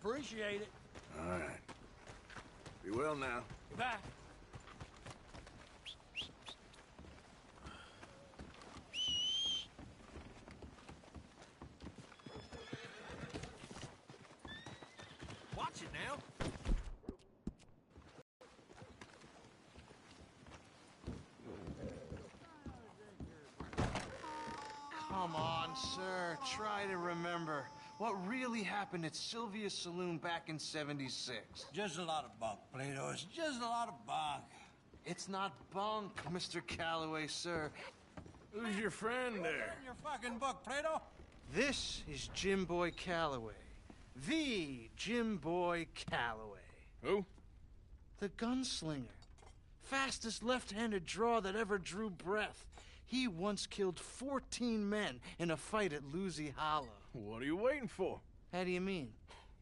Appreciate it. All right. Be well now. Goodbye. Watch it now. Come on, sir. Try to remember. What really happened at Sylvia's Saloon back in '76? Just a lot of bunk, Plato. It's just a lot of bunk. It's not bunk, Mr. Calloway, sir. Who's your friend there? Your fucking book, Plato. This is Jim Boy Calloway. The Jim Boy Calloway. Who? The gunslinger. Fastest left-handed draw that ever drew breath. He once killed 14 men in a fight at Lucy Hollow. What are you waiting for? How do you mean?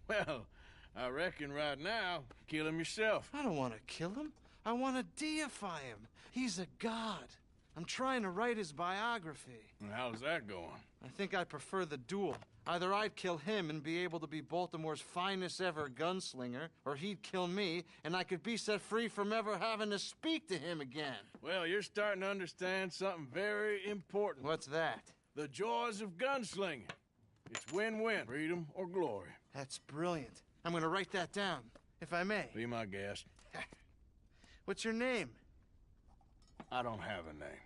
Well, I reckon right now, kill him yourself. I don't want to kill him. I want to deify him. He's a god. I'm trying to write his biography. And how's that going? I think I prefer the duel. Either I'd kill him and be able to be Baltimore's finest ever gunslinger, or he'd kill me and I could be set free from ever having to speak to him again. Well, you're starting to understand something very important. What's that? The joys of gunslinging. It's win-win, freedom or glory. That's brilliant. I'm gonna write that down, if I may. Be my guest. What's your name? I don't have a name.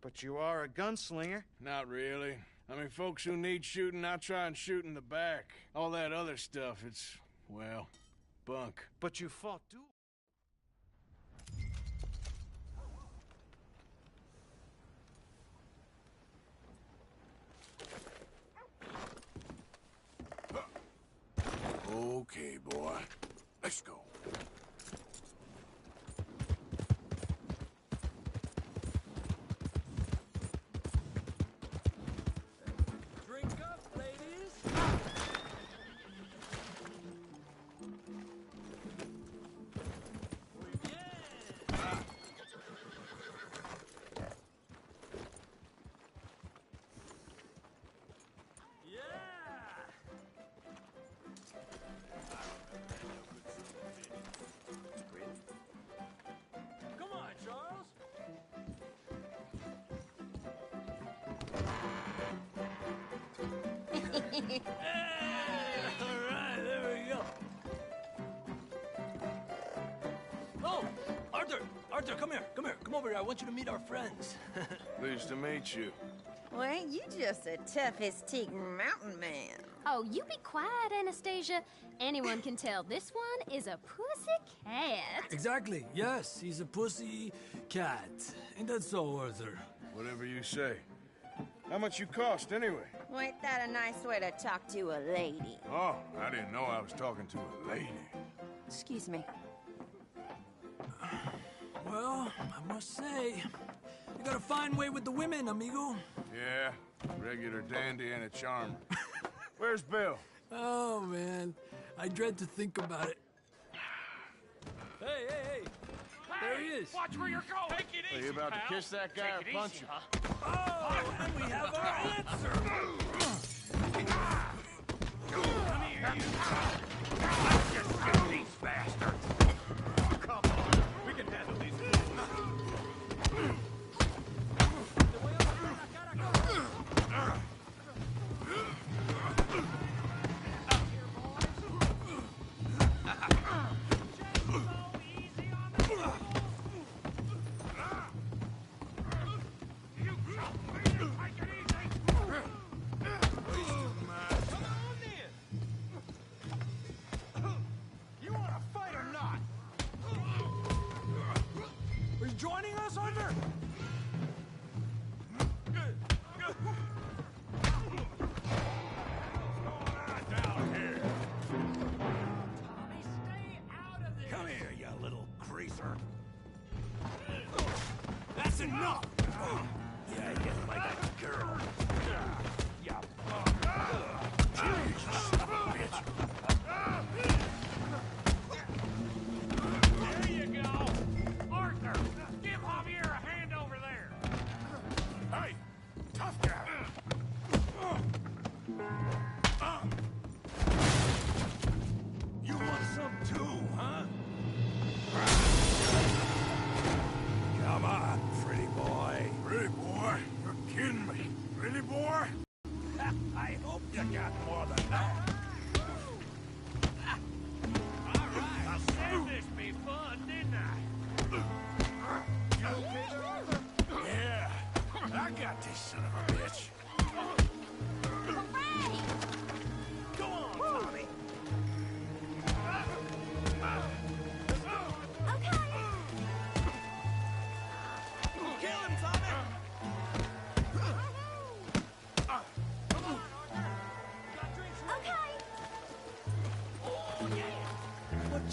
But you are a gunslinger. Not really. I mean, folks who need shooting, I try and shoot in the back. All that other stuff, it's, well, bunk. But you fought duel. Okay, boy. Let's go. Drink up, ladies. Come on, Charles. Hey, all right, there we go. Oh, Arthur, come here, come over here. I want you to meet our friends. Pleased to meet you. Well, ain't you just a tough-as-teak mountain man? Oh, you be quiet, Anastasia. Anyone can tell this one is a pussy cat. Exactly, yes, he's a pussy cat. Ain't that so, Arthur? Whatever you say. How much you cost, anyway? Well, ain't that a nice way to talk to a lady? Oh, I didn't know I was talking to a lady. Excuse me. Well, I must say, you got a fine way with the women, amigo. Yeah, regular dandy and a charmer. Where's Bill? Oh, man, I dread to think about it. Hey! There he is. Watch where you're going. Take it easy, Are you about to pal. kiss that guy Take it or punch easy, him? huh? Oh, and we have our answer. Come here, you. Just get these bastards. Come on. We can handle these. You want to fight or not? Are you joining us, Arthur? Down here. Tommy, stay out of this. Come here, you little greaser. That's enough. Yeah, you like a girl. Yeah. There you go. Arthur, give Javier a hand over there. Hey, tough guy.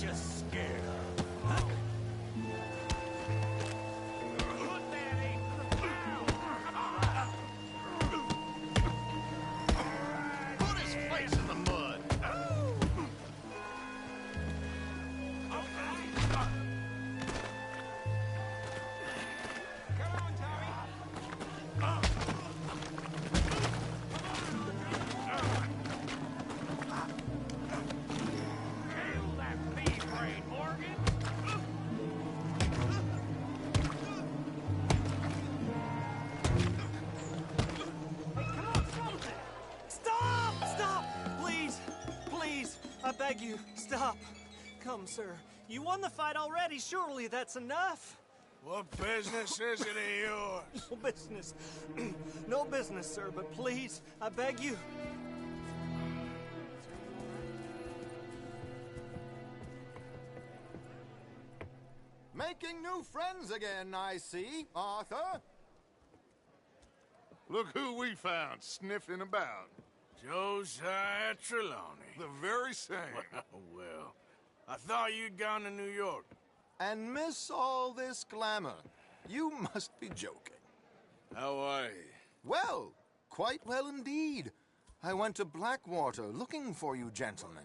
you scared of? Huh? Put that in. Put his face in the mud. Come on, Tommy. Handle that pea brain, Morgan. Stop! Stop! Please! Please! I beg you, stop. Come, sir. You won the fight already. Surely that's enough. What business is it of yours? No business. No business, sir, but please, I beg you. Making new friends again, I see, Arthur. Look who we found sniffing about. Josiah Trelawney. The very same. Well, I thought you'd gone to New York. And miss all this glamour. You must be joking. How are you? Well, quite well indeed. I went to Blackwater looking for you gentlemen.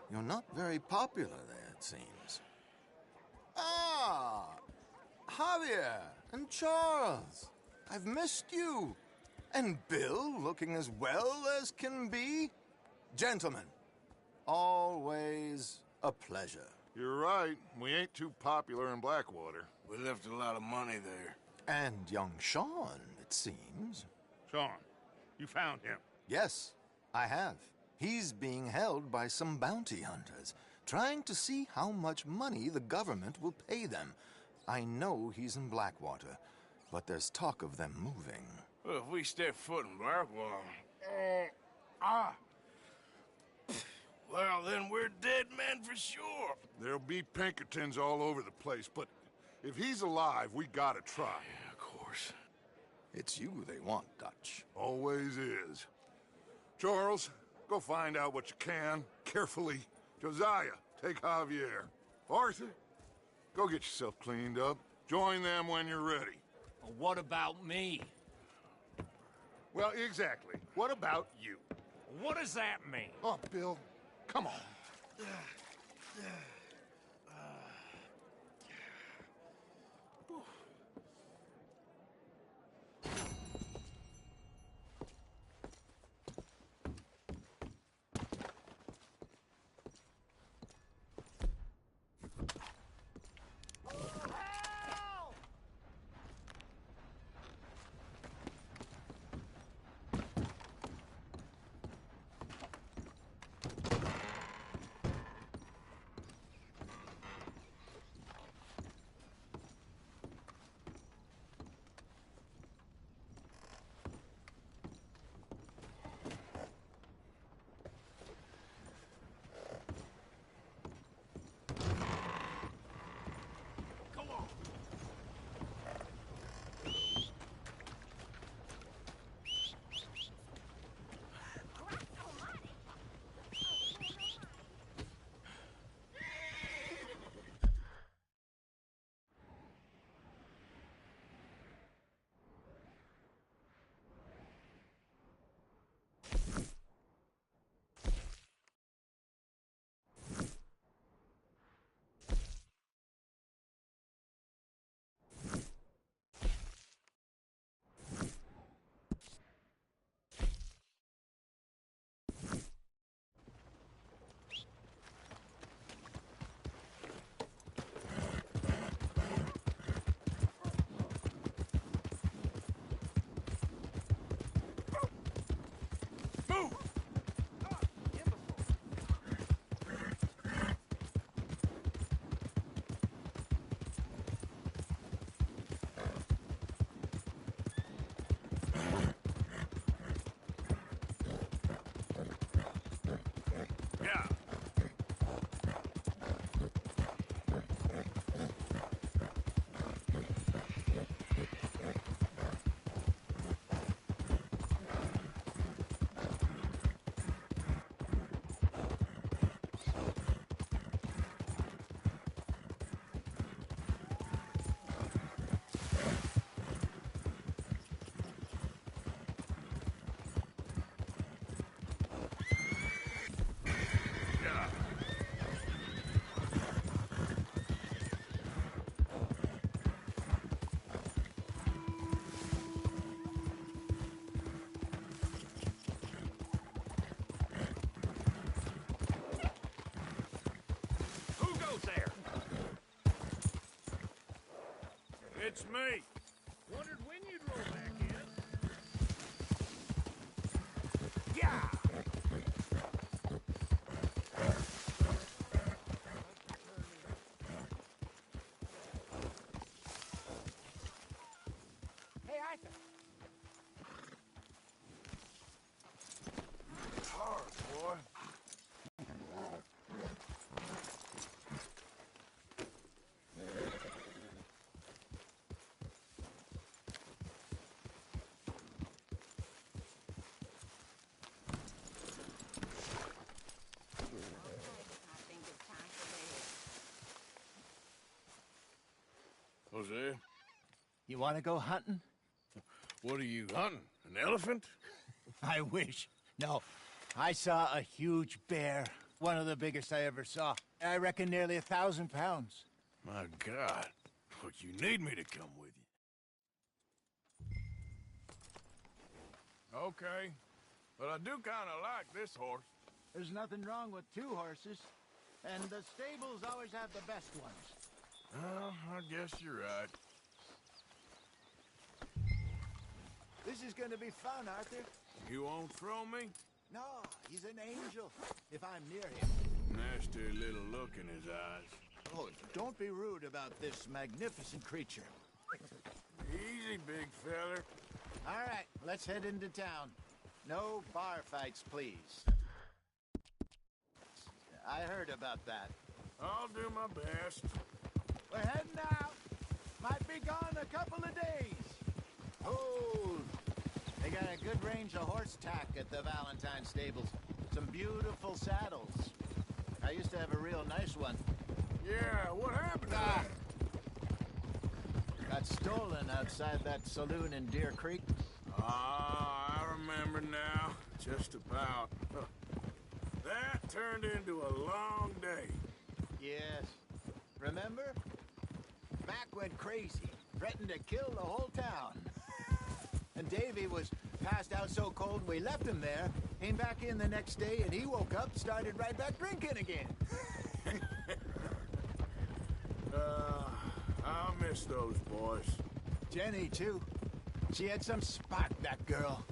You're not very popular there, it seems. Ah, Javier and Charles. I've missed you. And Bill looking as well as can be. Gentlemen, always a pleasure. You're right. We ain't too popular in Blackwater. We left a lot of money there. And young Sean, it seems. Sean, you found him. Yes, I have. He's being held by some bounty hunters, trying to see how much money the government will pay them. I know he's in Blackwater, but there's talk of them moving. Well, if we step foot in Blackwater... Well, then we're dead men for sure. There'll be Pinkertons all over the place, but if he's alive, we gotta try. Yeah, of course. It's you they want, Dutch. Always is. Charles, go find out what you can, carefully. Josiah, take Javier. Arthur, go get yourself cleaned up. Join them when you're ready. Well, what about me? Well, exactly. What about you? What does that mean? Oh, Bill, come on. it's me. Wondered when you'd roll back in. Yeah! Hey, Arthur. Hard, boy. Jose, You want to go hunting? what are you hunting? An elephant? I wish. No. I saw a huge bear. One of the biggest I ever saw. I reckon nearly 1,000 pounds. My God. But you need me to come with you. Okay. But I do kind of like this horse. There's nothing wrong with 2 horses. And the stables always have the best ones. Well, I guess you're right. This is gonna be fun, Arthur. You won't throw me? No, he's an angel. If I'm near him. Nasty little look in his eyes. Oh, don't be rude about this magnificent creature. Easy, big feller. All right, let's head into town. No bar fights, please. I heard about that. I'll do my best. We're heading out. Might be gone a couple of days. Oh, they got a good range of horse tack at the Valentine stables. Some beautiful saddles. I used to have a real nice one. Yeah, what happened to Ah. that? Got stolen outside that saloon in Deer Creek. Ah, I remember now. Just about. Huh. That turned into a long day. Yes. Remember? Mac went crazy. Threatened to kill the whole town. And Davy was passed out so cold we left him there. Came back in the next day and he woke up, started right back drinking again. I'll miss those boys. Jenny, too. She had some spark, that girl.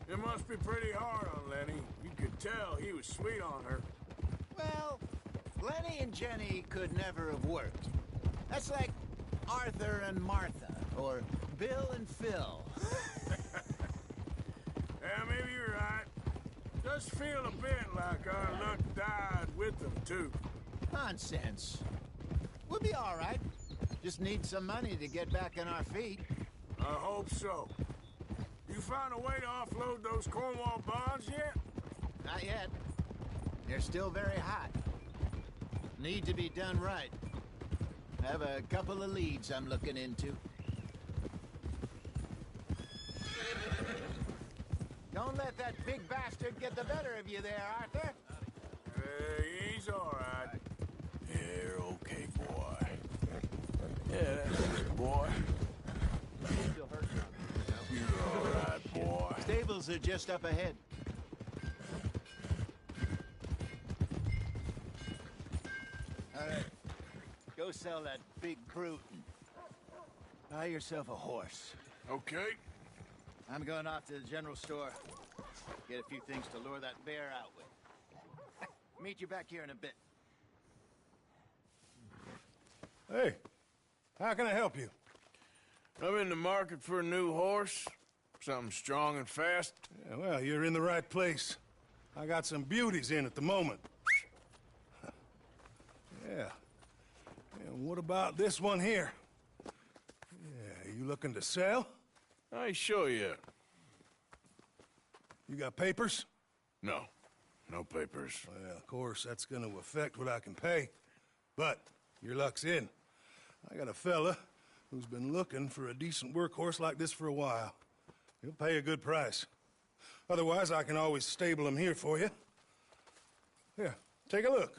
It must be pretty hard on Lenny. You could tell he was sweet on her. Well, Lenny and Jenny could never have worked. That's like Arthur and Martha, or Bill and Phil. Yeah, maybe you're right. Does feel a bit like our luck died with them, too. Nonsense. We'll be all right. Just need some money to get back on our feet. I hope so. You find a way to offload those Cornwall bonds yet? Not yet. They're still very hot. Need to be done right. I have a couple of leads I'm looking into. Don't let that big bastard get the better of you there, Arthur. He's all right. You're okay, boy. Yeah, that's it, boy. You're all right, boy. Stables are just up ahead. All right. Go sell that big brute and buy yourself a horse. Okay. I'm going off to the general store. Get a few things to lure that bear out with. Meet you back here in a bit. Hey, how can I help you? I'm in the market for a new horse. Something strong and fast. Yeah, well, you're in the right place. I got some beauties in at the moment. Yeah. And what about this one here? Yeah, you looking to sell? I show you. You got papers? No. No papers. Well, of course, that's gonna affect what I can pay. But your luck's in. I got a fella who's been looking for a decent workhorse like this for a while. He'll pay a good price. Otherwise, I can always stable him here for you. Here, take a look.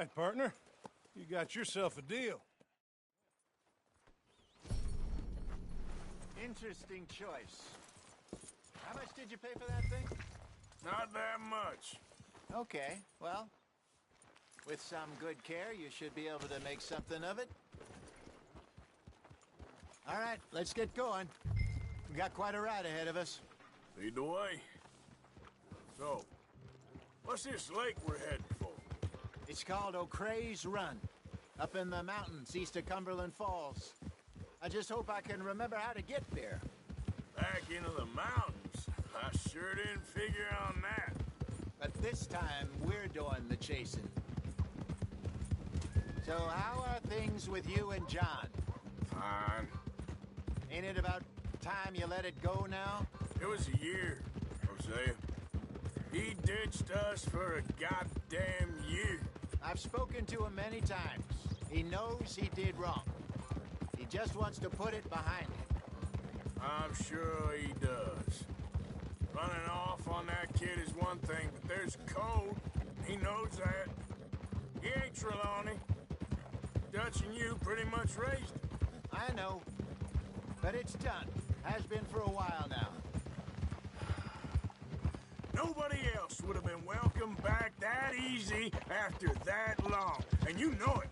right, partner. You got yourself a deal. Interesting choice. How much did you pay for that thing? Not that much. Okay, well, with some good care, you should be able to make something of it. All right, let's get going. We got quite a ride ahead of us. Lead the way. So, what's this lake we're heading for? It's called O'Creagh's Run, up in the mountains east of Cumberland Falls. I just hope I can remember how to get there. Back into the mountains? I sure didn't figure on that. But this time, we're doing the chasing. So how are things with you and John? Fine. Ain't it about time you let it go now? It was a year, Hosea. He ditched us for a goddamn year. I've spoken to him many times. He knows he did wrong. He just wants to put it behind him. I'm sure he does. Running off on that kid is one thing, but there's code. He knows that. He ain't Trelawney. Dutch and you pretty much raised him. I know. But it's done. Has been for a while now. Nobody else would have been welcomed back that easy after that long. And you know it.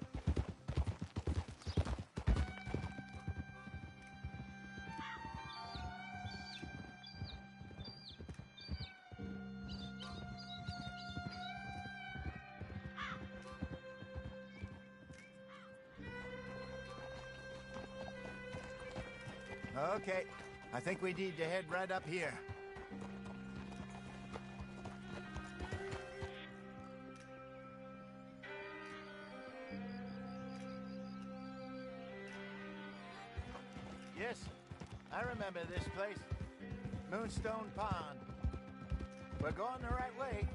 Okay, I think we need to head right up here. Yes, I remember this place. Moonstone Pond. We're going the right way.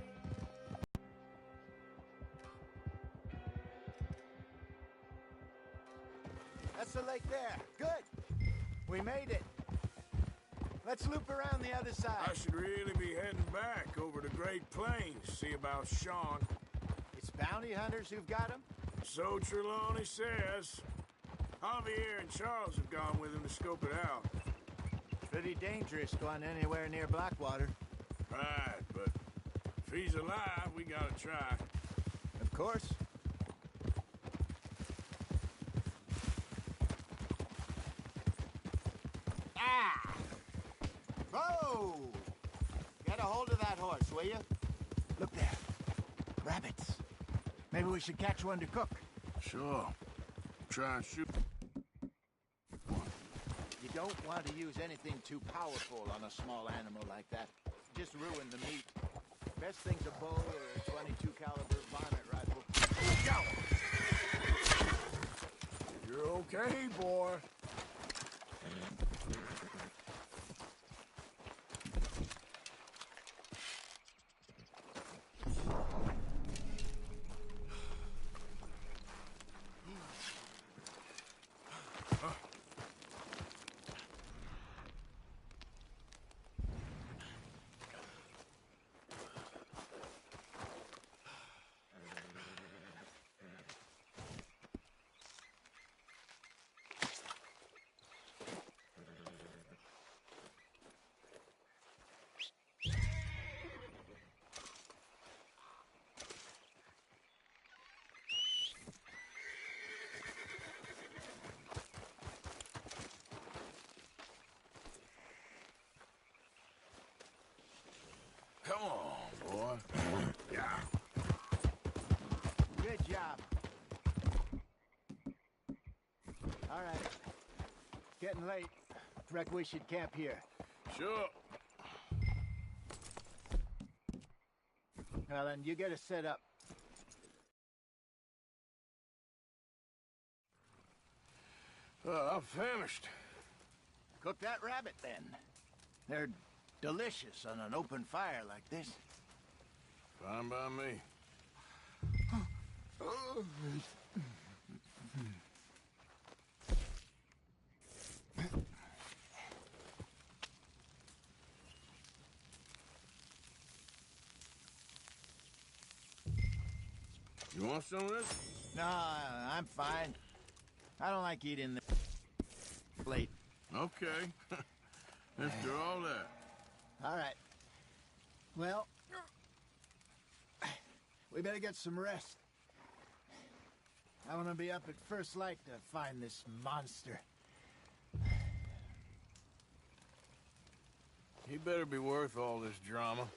That's the lake there. Good. We made it. Let's loop around the other side. I should really be heading back over the Great Plains, see about Sean. It's bounty hunters who've got him? So Trelawney says. Javier and Charles have gone with him to scope it out. Pretty dangerous going anywhere near Blackwater. Right, but if he's alive, we gotta try. Of course. Ah! Whoa! Get a hold of that horse, will you? Look there. Rabbits. Maybe we should catch one to cook. Sure. Try and shoot. You don't want to use anything too powerful on a small animal like that. Just ruin the meat. Best thing's a bow or a 22 caliber varmint rifle. Go! You're okay, boy. Come on, boy. Yeah. Good job. All right. Getting late. Reckon we should camp here. Sure. Well, then you get us set up. I'm famished. Cook that rabbit, then. They're delicious on an open fire like this. Fine by me. You want some of this? No, I'm fine. I don't like eating the plate. Okay. After all that. All right. Well, we better get some rest. I want to be up at first light to find this monster. He better be worth all this drama.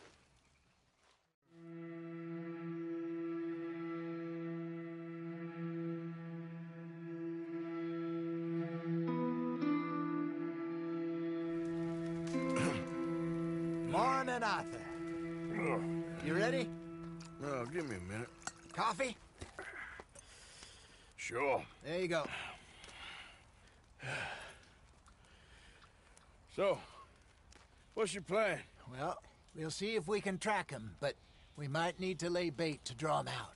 Morning, Arthur. You ready? Well, give me a minute. Coffee? Sure. There you go. So, what's your plan? Well, we'll see if we can track him, but we might need to lay bait to draw him out.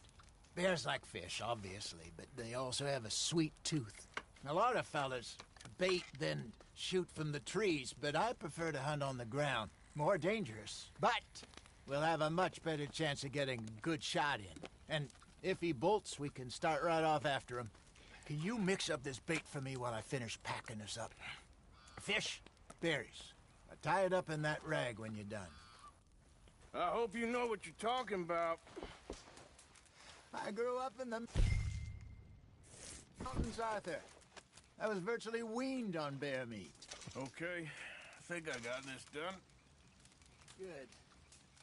Bears like fish, obviously, but they also have a sweet tooth. A lot of fellas bait, then shoot from the trees, but I prefer to hunt on the ground. More dangerous, but we'll have a much better chance of getting a good shot in. And if he bolts, we can start right off after him. Can you mix up this bait for me while I finish packing this up? Fish, berries. Tie it up in that rag when you're done. I hope you know what you're talking about. I grew up in the mountains, Arthur. I was virtually weaned on bear meat. Okay, I think I got this done. Good.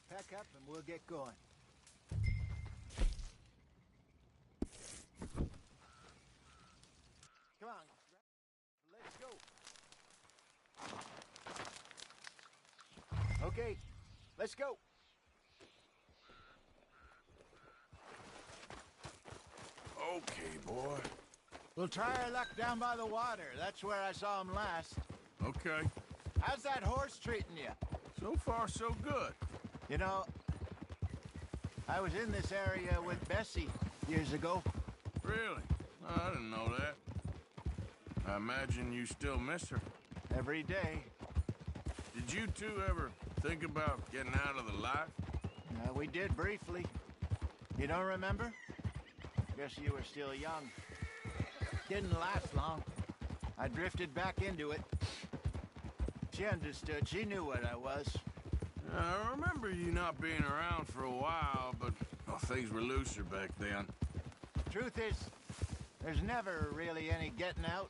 Pack up and we'll get going. Come on, let's go. Okay, let's go. Okay, boy. We'll try our luck down by the water. That's where I saw him last. Okay. How's that horse treating you? So far, so good. You know, I was in this area with Bessie years ago. Really? I didn't know that. I imagine you still miss her. Every day. Did you two ever think about getting out of the life? We did briefly. You don't remember? Guess you were still young. Didn't last long. I drifted back into it. She understood. She knew what I was. I remember you not being around for a while, but things were looser back then. Truth is, there's never really any getting out.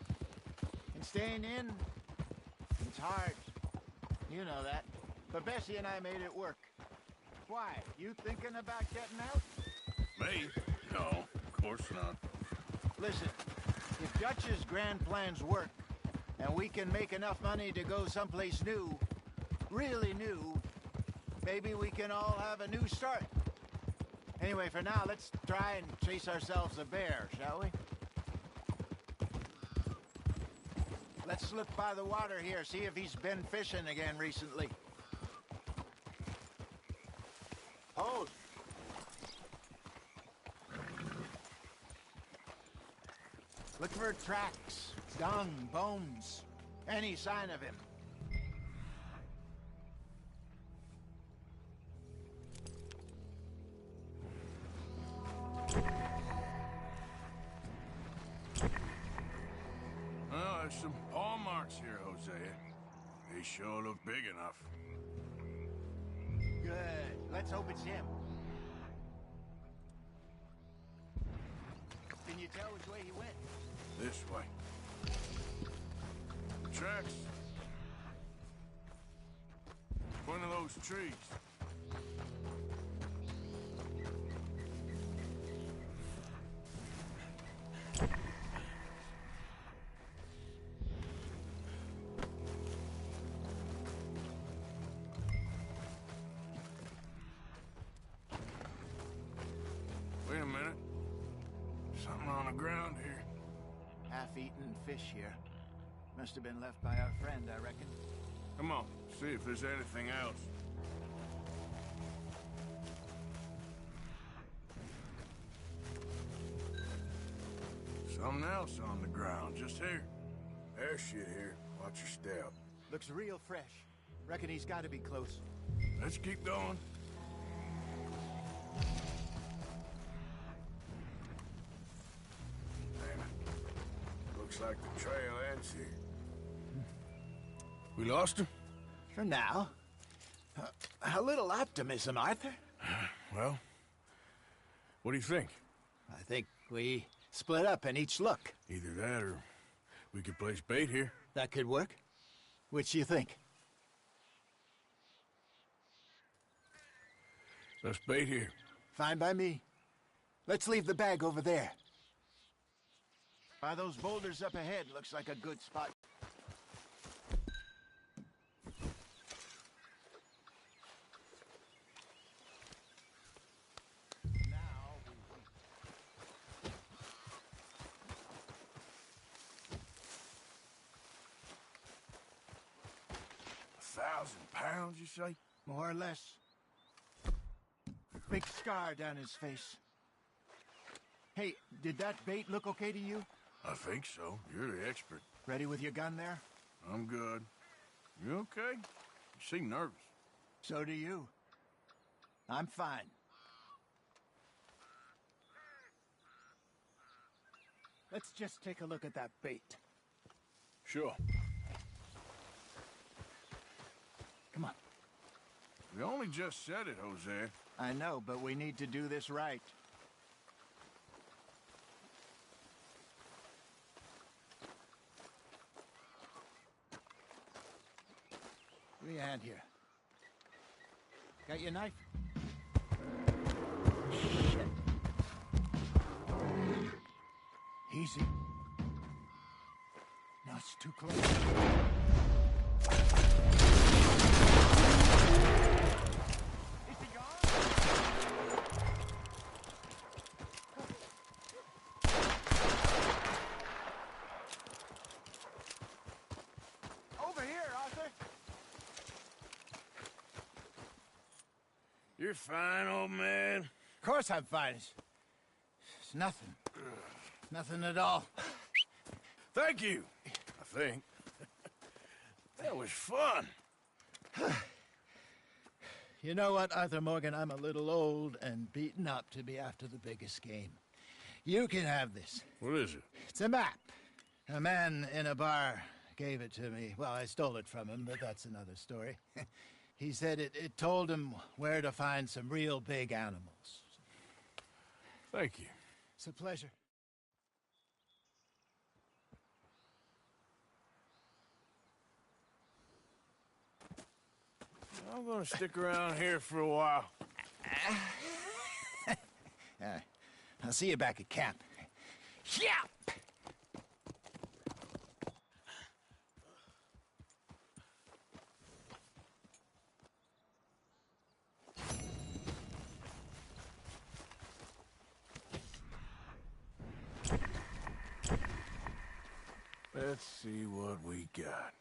And staying in, it's hard. You know that. But Bessie and I made it work. Why? You thinking about getting out? Me? No, of course not. Listen, if Dutch's grand plans work, and we can make enough money to go someplace new, really new, maybe we can all have a new start. Anyway, for now, let's try and chase ourselves a bear, shall we? Let's look by the water here, see if he's been fishing again recently. Hold. Look for tracks, dung, bones, any sign of him. Well, there's some paw marks here, Hosea. They sure look big enough. Good. Let's hope it's him. Can you tell which way he went? This way. Tracks. One of those trees. Wait a minute. Something on the ground here. Half-eaten fish here. Must have been left by our friend, I reckon. Come on, see if there's anything else. Something else on the ground, just here. There's shit here. Watch your step. Looks real fresh. Reckon he's got to be close. Let's keep going. like the trail ends here. We lost him? For now. A little optimism, Arthur. Well, what do you think? I think we split up and each look. Either that or we could place bait here. That could work. Which do you think? Let's bait here. Fine by me. Let's leave the bag over there. By those boulders up ahead, looks like a good spot. £1,000, you say? More or less. Big scar down his face. Hey, did that bait look okay to you? I think so. You're the expert. Ready with your gun there? I'm good. You okay? You seem nervous. So do you. I'm fine. Let's just take a look at that bait. Sure. Come on. We only just said it, Jose. I know, but we need to do this right. Give me a hand here. Got your knife? Shit. Easy. No, it's too close. Is he gone? Over here, Arthur. You're fine, old man. Of course I'm fine. It's nothing. Nothing at all. Thank you, I think. That was fun. You know what, Arthur Morgan? I'm a little old and beaten up to be after the biggest game. You can have this. What is it? It's a map. A man in a bar gave it to me. Well, I stole it from him, but that's another story. He said it told him where to find some real big animals. Thank you. It's a pleasure. I'm gonna stick around here for a while. I'll see you back at camp. Yeah! Let's see what we got.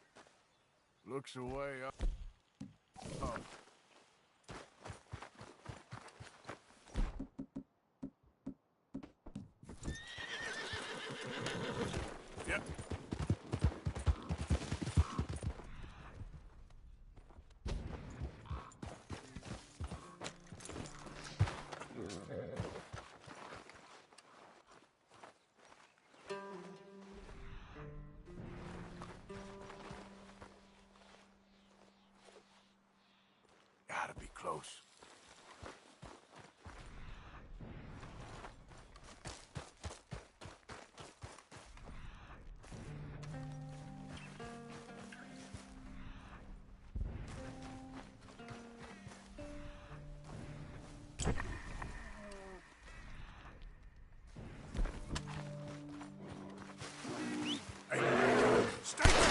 Looks away up. Oh. Yep. Gotta be close. Hey, stay there!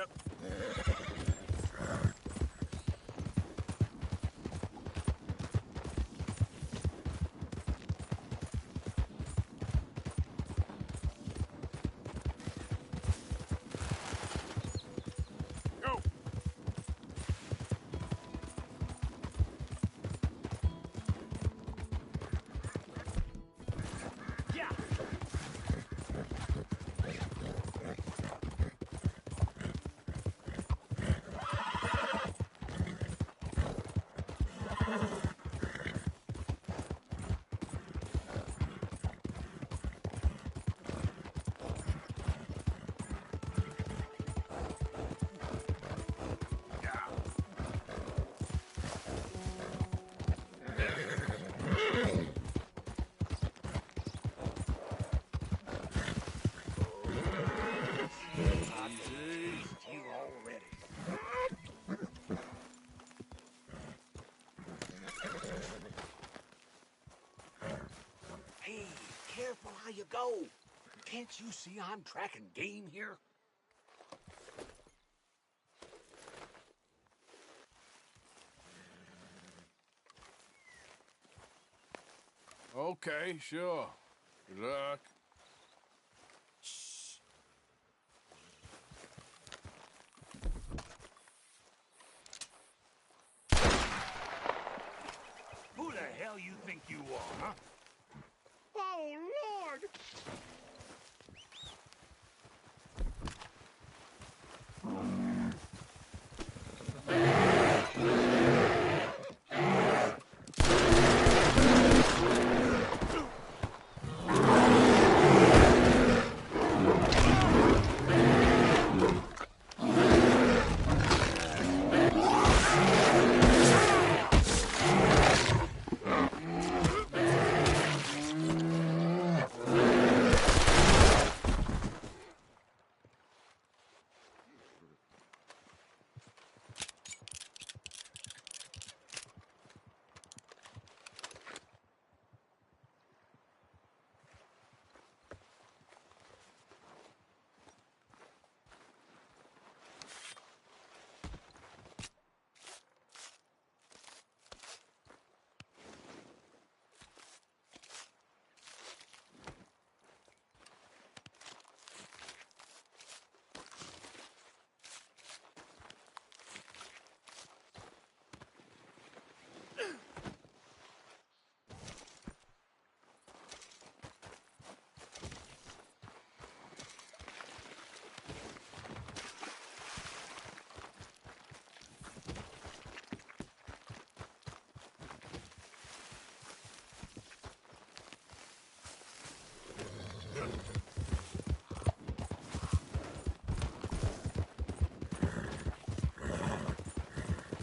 Yep. Go. Yeah. You already. Hey, careful how you go. Can't you see I'm tracking game here? Okay, sure. Good luck. Who the hell you think you are, huh? Oh, Lord!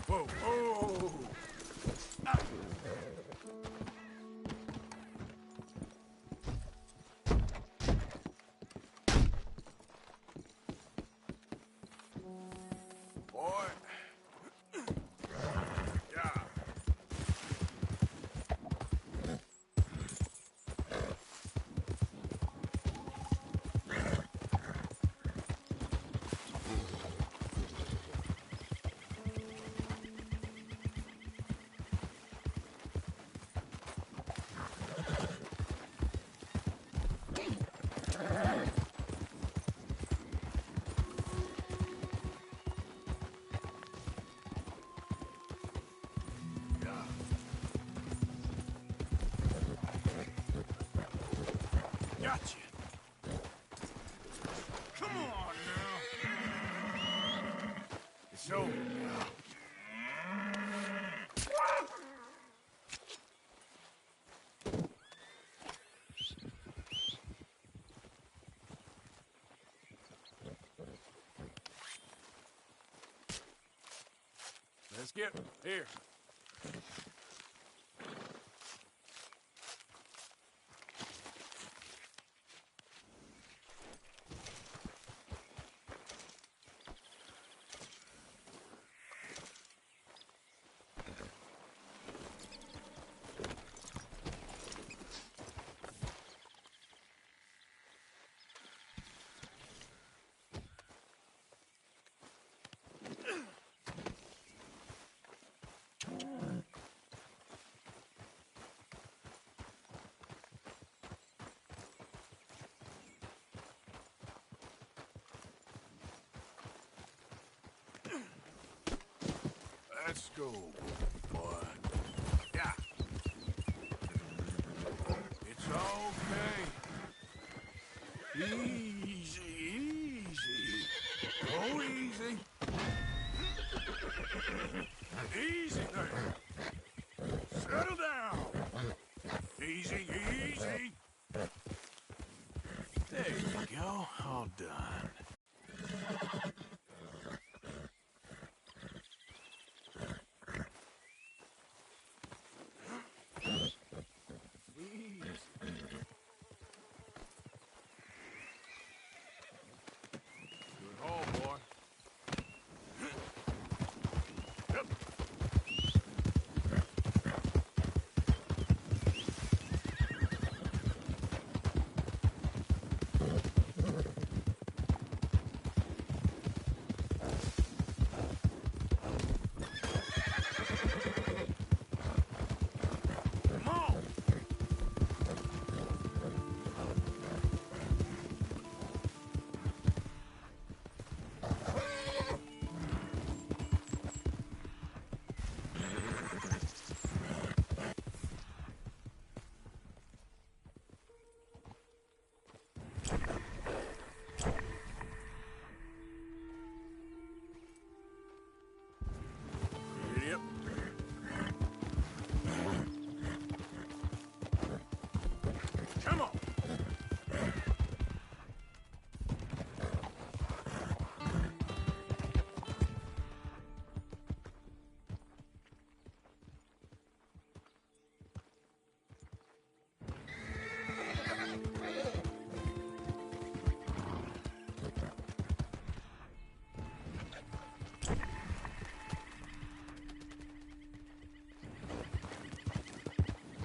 Whoa, whoa! Boy. Yeah. Gotcha. Come on now. It's over now. Let's get here. Let's go, boy. Yeah. It's okay. Easy, easy. Go easy. Easy there. Settle down. Easy, easy. There you go. All done. Come on.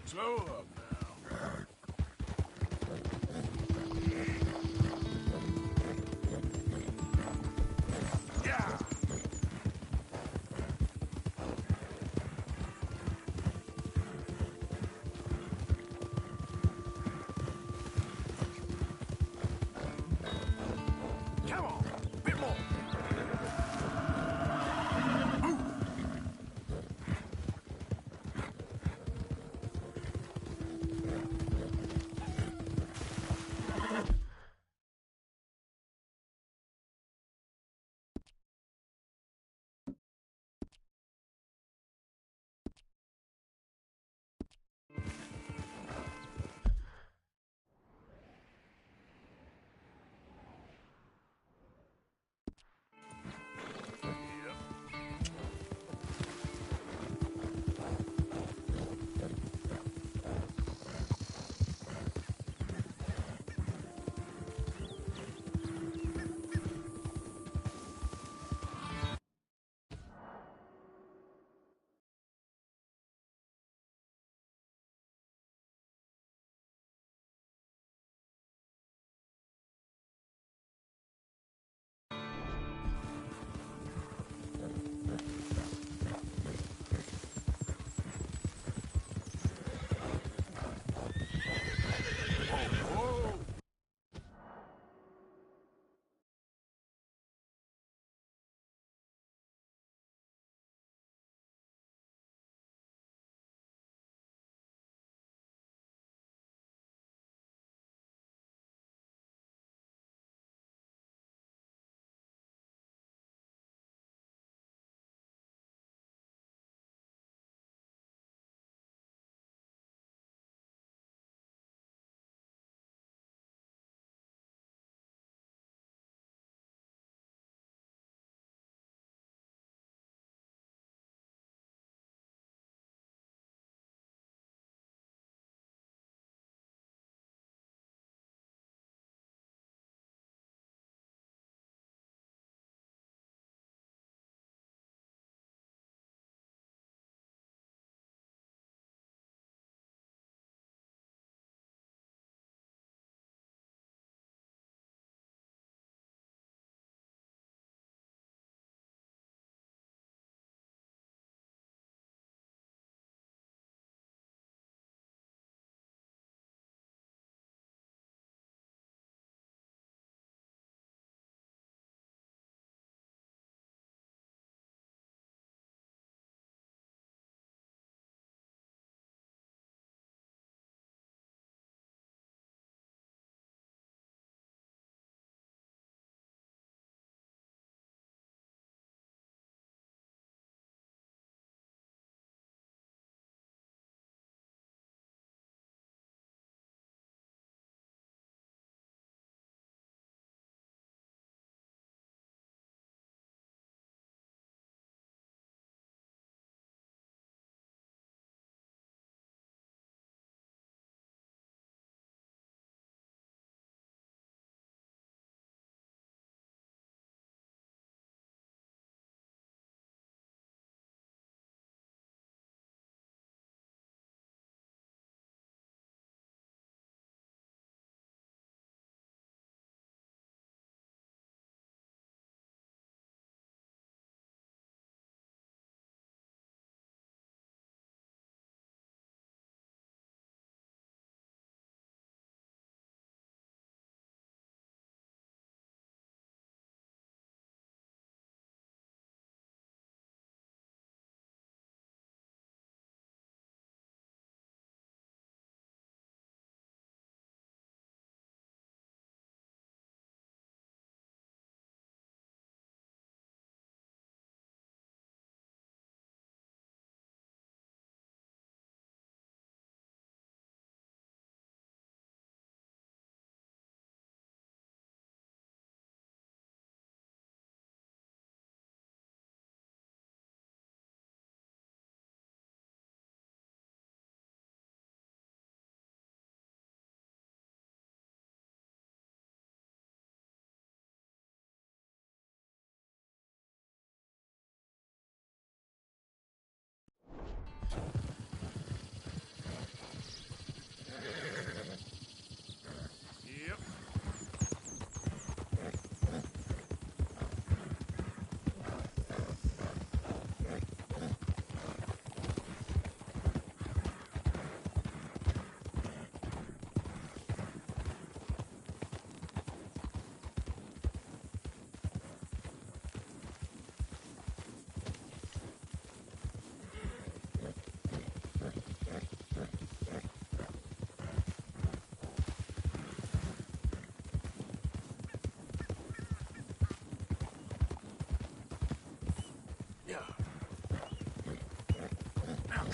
Slow up now. Yeah. Come on, a bit more. Ooh.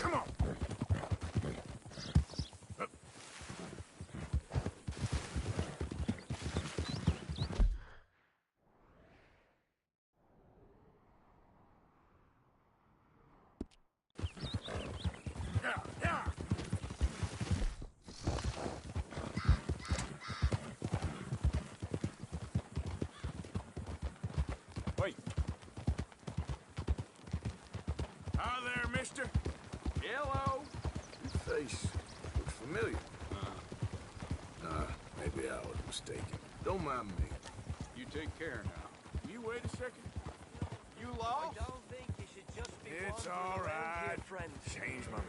Come on. Wait. Hi there, mister. Hello. Your face looks familiar. Maybe I was mistaken. Don't mind me. You take care now. You wait a second. You lost? I don't think you should just be It's wandering all around here, right. friend. Change my mind.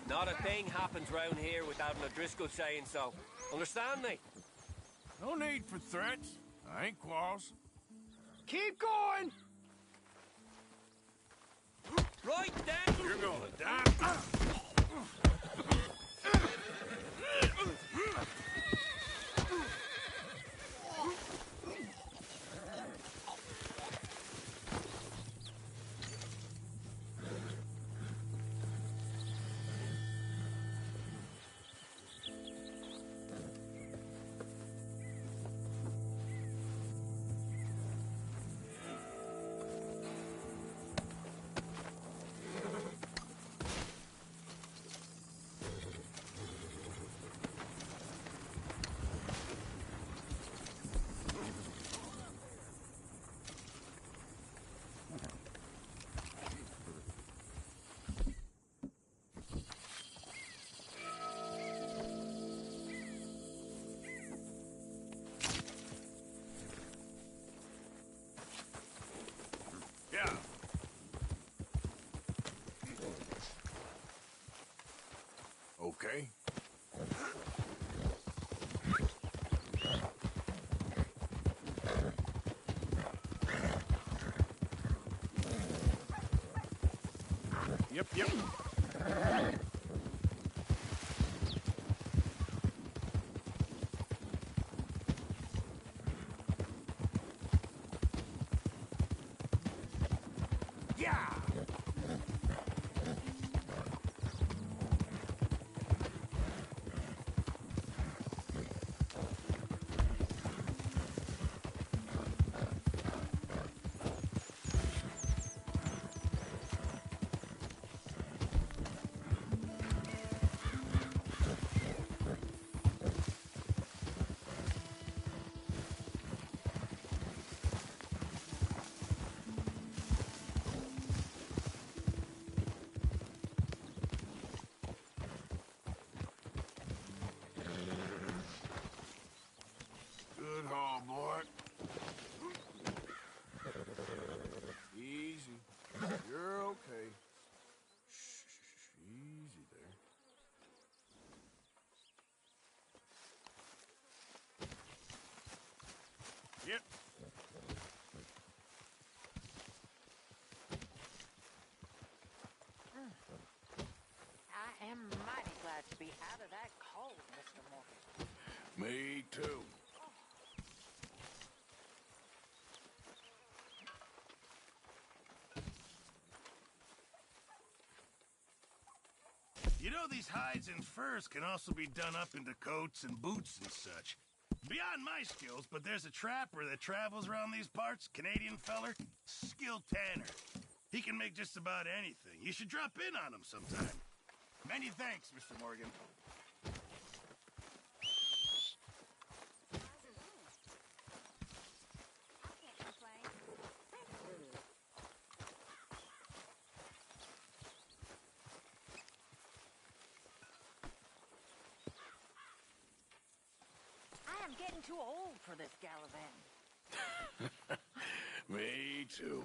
Not a thing happens round here without an O'Driscoll saying so. Understand me? No need for threats. I ain't quarrels. Keep going! Right then! You're gonna die. Yeah. Okay. Yep. Yeah. Good haul, boy. Easy. You're okay. Shh. Easy there. Yep. I am mighty glad to be out of that cold, Mr. Morgan. Me too. You know, these hides and furs can also be done up into coats and boots and such. Beyond my skills, but there's a trapper that travels around these parts, Canadian feller, skilled tanner. He can make just about anything. You should drop in on him sometime. Many thanks, Mr. Morgan. I am getting too old for this gallivanting. Me too.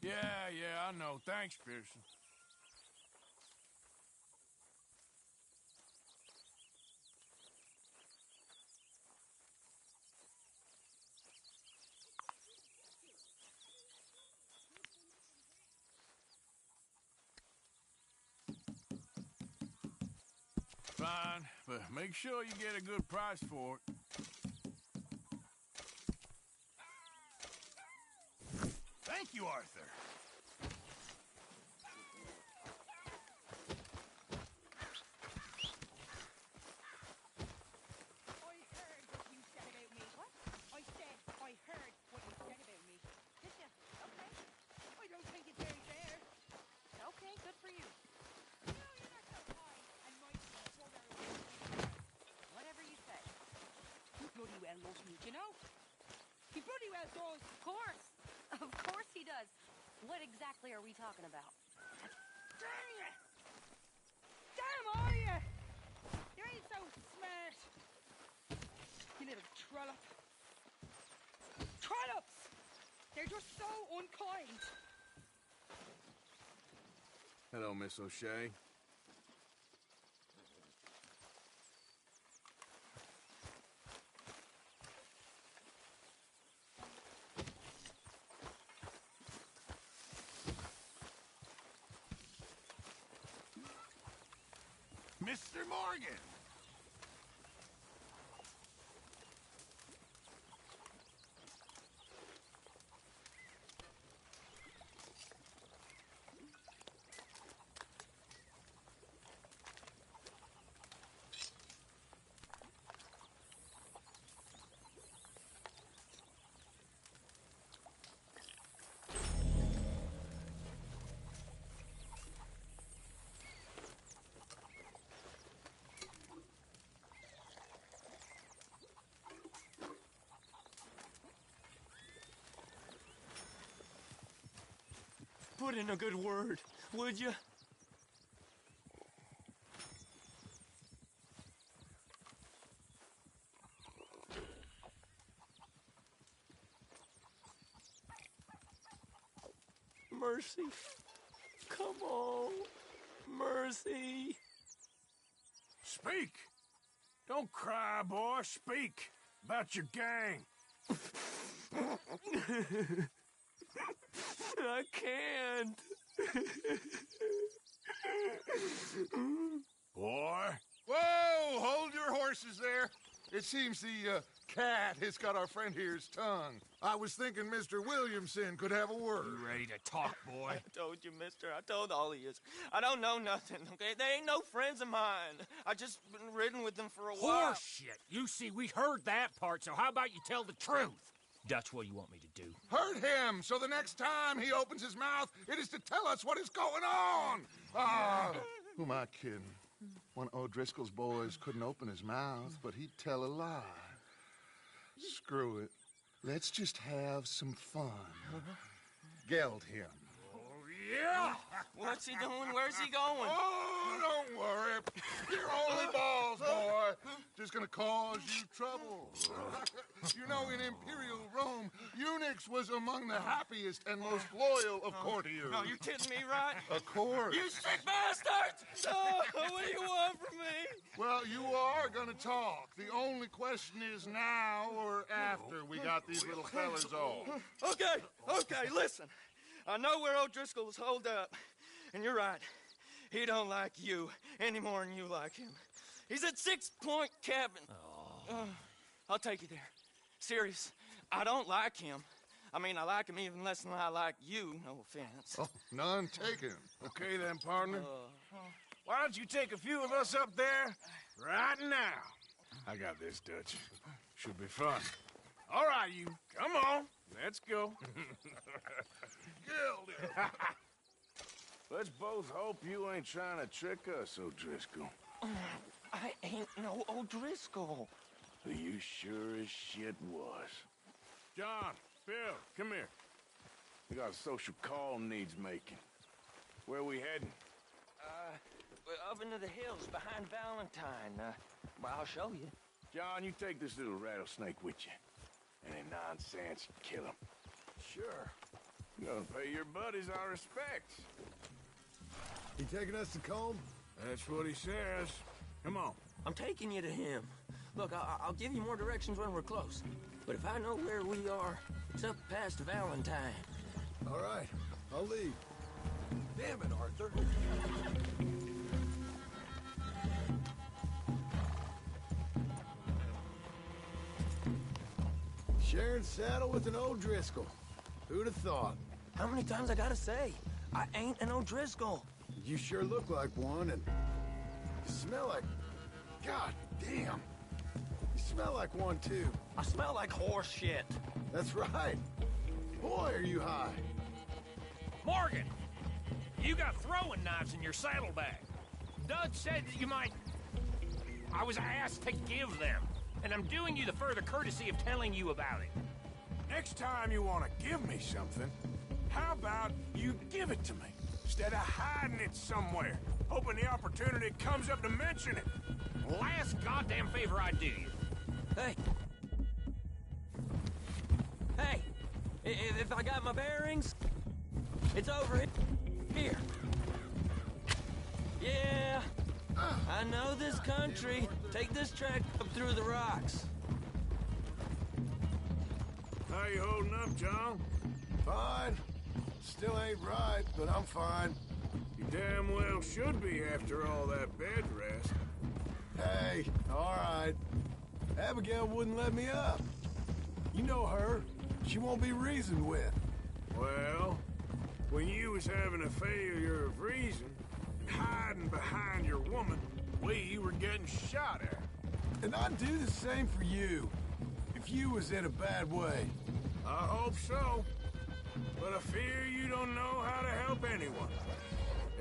Yeah, I know. Thanks, Pearson. fine, but make sure you get a good price for it. Thank you, Arthur. I heard what you said about me. What? I said I heard what you said about me. Did you? Okay. I don't think it's very fair. Okay, good for you. No, you're not so kind and mighty and brother. Whatever you say. He bloody well loves me, do you know? He bloody well does. Of course. Of course he does. What exactly are we talking about? Damn you! Damn are you! You ain't so smart. You little trollop. Trollops! They're just so unkind. Hello, Miss O'Shea. Mr. Morgan! Put in a good word, would you? Mercy. Come on. Mercy. Speak! Don't cry, boy. Speak about your gang. I can't. Boy. Whoa! Hold your horses there. It seems the cat has got our friend here's tongue. I was thinking Mr. Williamson could have a word. You ready to talk, boy? I told you, mister. I told all of you. I don't know nothing, okay? They ain't no friends of mine. I just been ridden with them for a while. Horse shit. You see, we heard that part, so how about you tell the truth? Dutch, what do you want me to do? Hurt him, so the next time he opens his mouth, it is to tell us what is going on. Ah, who am I kidding? One of O'Driscoll's boys couldn't open his mouth, but he'd tell a lie. Screw it. Let's just have some fun. Geld him. Yeah! What's he doing? Where's he going? Oh, don't worry. You're only balls, boy. Just gonna cause you trouble. You know, in Imperial Rome, eunuchs was among the happiest and most loyal of courtiers. No, you kidding me, right? Of course. You sick bastards! Oh, what do you want from me? Well, you are gonna talk. The only question is now or after we got these little fellas off. Okay, listen. I know where O'Driscoll's holed up, and you're right. He don't like you any more than you like him. He's at 6 Point Cabin. I'll take you there. Serious, I don't like him. I mean, I like him even less than I like you, no offense. Oh, none taken. Okay then, partner. Why don't you take a few of us up there right now? I got this, Dutch. Should be fun. All right, you. Come on. Let's go. Let's both hope you ain't trying to trick us, O'Driscoll. I ain't no O'Driscoll. You sure as shit was. John, Phil, come here. We got a social call needs making. Where we heading? Up into the hills behind Valentine. Well, I'll show you. John, you take this little rattlesnake with you. Any nonsense, kill him. Sure. You gonna pay your buddies our respects. He taking us to Combe? That's what he says. Come on. I'm taking you to him. Look, I'll give you more directions when we're close. But if I know where we are, it's up past Valentine. All right, I'll lead. Damn it, Arthur. Sharing saddle with an O'Driscoll. Who'd have thought? How many times I gotta say? I ain't an O'Driscoll. You sure look like one, and you smell like... God damn. You smell like one, too. I smell like horse shit. That's right. Boy, are you high. Morgan, you got throwing knives in your saddlebag. Doug said that you might... I was asked to give them, and I'm doing you the further courtesy of telling you about it. Next time you want to give me something, how about you give it to me, instead of hiding it somewhere, hoping the opportunity comes up to mention it? Last goddamn favor I do you. Hey. Hey, if I got my bearings, it's over here. Yeah, I know this country. Take this track up through the rocks. How you holding up, John? Fine. Still ain't right, but I'm fine. You damn well should be after all that bed rest. Hey, all right. Abigail wouldn't let me up. You know her. She won't be reasoned with. Well, when you was having a failure of reason, hiding behind your woman, we were getting shot at. And I'd do the same for you, if you was in a bad way. I hope so. But I fear you don't know how to help anyone.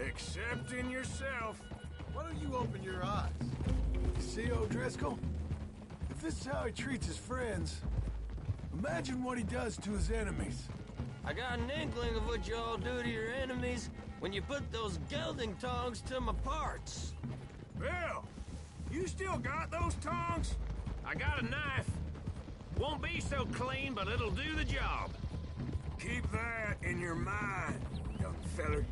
Except in yourself. Why don't you open your eyes? You see O'Driscoll? If this is how he treats his friends, imagine what he does to his enemies. I got an inkling of what you all do to your enemies when you put those gelding tongs to my parts. Bill, you still got those tongs? I got a knife. Won't be so clean, but it'll do the job. Keep that in your mind, young feller.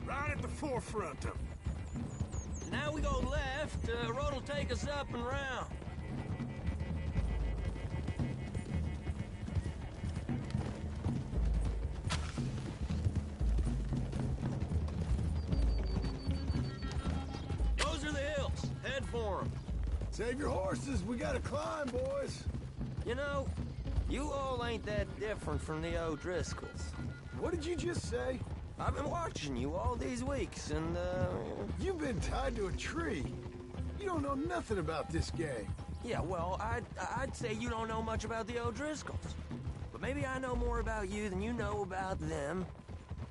Right at the forefront of it. Now we go left, road'll take us up and round. Those are the hills. Head for them. Save your horses. We gotta climb, boys. You know, you all ain't that different from the O'Driscolls. What did you just say? I've been watching you all these weeks, and, You've been tied to a tree. You don't know nothing about this gang. Yeah, well, I'd say you don't know much about the O'Driscolls. But maybe I know more about you than you know about them.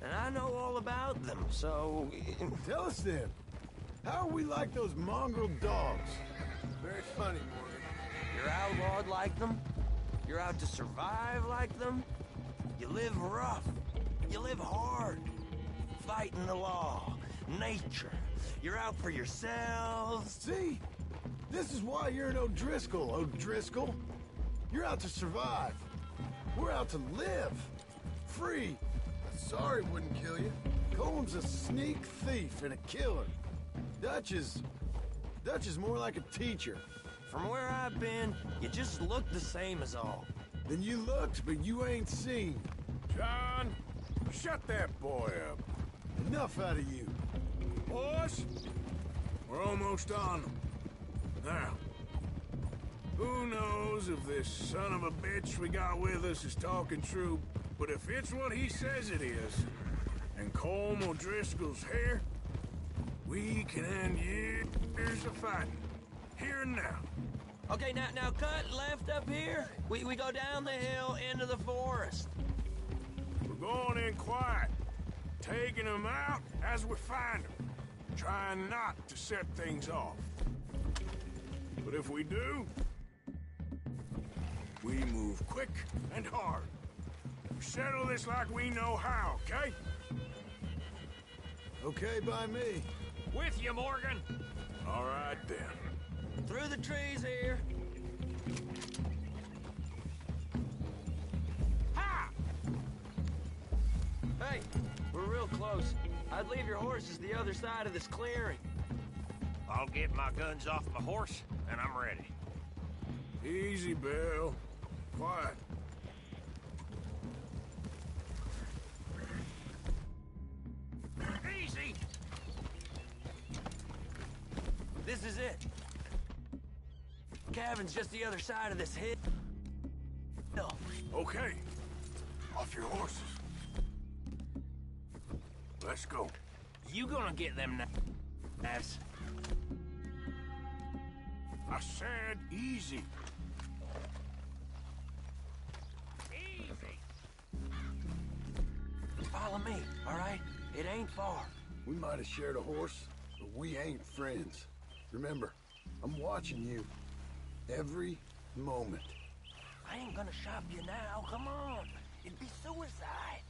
And I know all about them, so... Tell us then. How are we like those mongrel dogs? Very funny, Morgan. You're outlawed like them. You're out to survive like them. You live rough. You live hard. Fighting the law. Nature. You're out for yourselves. See? This is why you're an O'Driscoll, O'Driscoll. You're out to survive. We're out to live. Free. Sorry wouldn't kill you. Combs a sneak thief and a killer. Dutch is more like a teacher. From where I've been, you just look the same as all. Then you looked, but you ain't seen. John, shut that boy up. Enough out of you. Boys, we're almost on them. Now, who knows if this son of a bitch we got with us is talking true, but if it's what he says it is, and Colm O'Driscoll's here, we can end years of fighting. Here and now. Okay, now cut left up here. We go down the hill into the forest. We're going in quiet, taking them out as we find them, trying not to set things off. But if we do, we move quick and hard. We settle this like we know how, okay? Okay by me. With you, Morgan. All right, then. Through the trees here. Ha! Hey, we're real close. I'd leave your horses the other side of this clearing. I'll get my guns off my horse, and I'm ready. Easy, Bill. Quiet. Easy! This is it. Cabin's just the other side of this hill. Okay. Off your horses. Let's go. You gonna get them knives? I said easy. Easy. Follow me, all right? It ain't far. We might have shared a horse, but we ain't friends. Remember, I'm watching you. Every moment. I ain't gonna shop you now. Come on. It'd be suicide.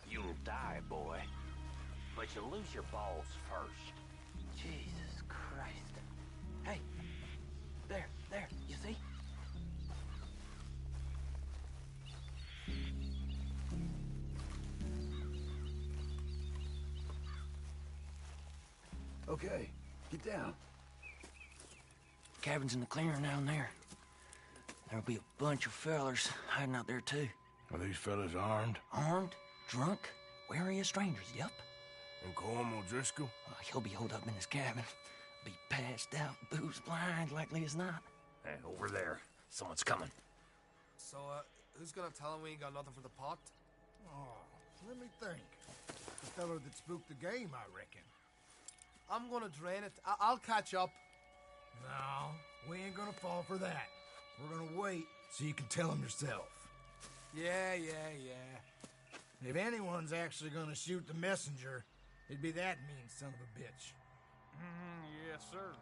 You'll die, boy. But you'll lose your balls first. Jesus Christ. Hey. There. You see? Okay, get down. Cabin's in the clearing down there. There'll be a bunch of fellers hiding out there, too. Are these fellas armed? Armed, drunk, wary of strangers, yep. And Colm O'Driscoll? He'll be holed up in his cabin. Be passed out, booze blind, likely as not. Hey, over there. Someone's coming. So, who's gonna tell him we ain't got nothing for the pot? Oh, let me think. The fella that spooked the game, I reckon. I'm gonna drain it. I'll catch up. No, we ain't gonna fall for that. We're gonna wait so you can tell him yourself. Yeah. If anyone's actually gonna shoot the messenger, it'd be that mean son of a bitch. Yes, sir.